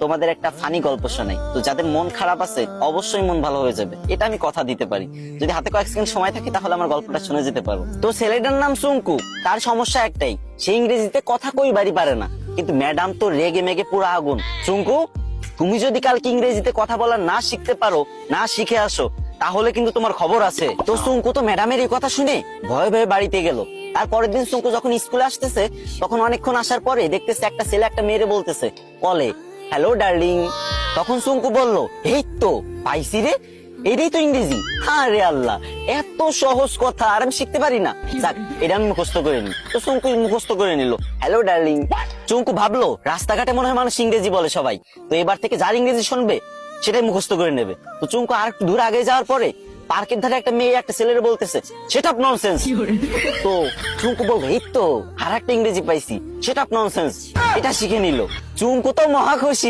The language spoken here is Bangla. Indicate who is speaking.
Speaker 1: তোমাদের একটা ফানি গল্প শোনাই। তো যাদের মন খারাপ আছে অবশ্যই মন ভালো হয়ে যাবে, এটা আমি কথা দিতে পারি। যদি হাতে কয়েক সেকেন্ড সময় থাকে তাহলে আমার গল্পটা শুনে যেতে পারো। তো ছেলেটার নাম সুঙ্কু। তার সমস্যা একটাই, সে ইংরেজিতে কথা কইবারই পারে না। কিন্তু ম্যাডাম তো রেগে মেগে পুরো আগুন। সুঙ্কু, তুমি যদি কালকে ইংরেজিতে কথা বলা না শিখতে পারো, না শিখে আসো, তাহলে কিন্তু তোমার খবর আছে। তো সুঙ্কু তো ম্যাডামের এই কথা শুনে ভয়ে ভয়ে বাড়িতে গেল। তারপরের দিন সুঙ্কু যখন স্কুলে আসতেছে, তখন অনেকক্ষণ আসার পরে দেখতেছে একটা ছেলে একটা মেয়েরে বলতেছে কলে, হ্যালো ডার্লিং। তখন সুঙ্কু বলল, এই তো পাইছি রে, এটাই তো ইংরেজি। হ্যাঁ রে আল্লাহ, এত সহজ কথা আর আমি শিখতে পারি না। যাক, এটা আমি মুখস্থ করে নি। তো সুঙ্কু মুখস্থ করে নিল, হ্যালো ডার্লিং। চুঙ্কু ভাবলো রাস্তাঘাটে মনে হয় মানুষ ইংরেজি বলে সবাই, তো এবার থেকে যার ইংরেজি শুনবে সেটাই মুখস্থ করে নেবে। তো চুঙ্কু আর একটু দূর আগে যাওয়ার পরে পার্কের ধারে একটা মেয়ে একটা ছেলেরে বলতেছে, সেট আপ ননসেন্স। তো চুঙ্কু বলবো, এই তো আর একটা ইংরেজি পাইছি, সেট আপ ননসেন্স। এটা শিখে নিল। চুঙ্কু তো মহা খুশি।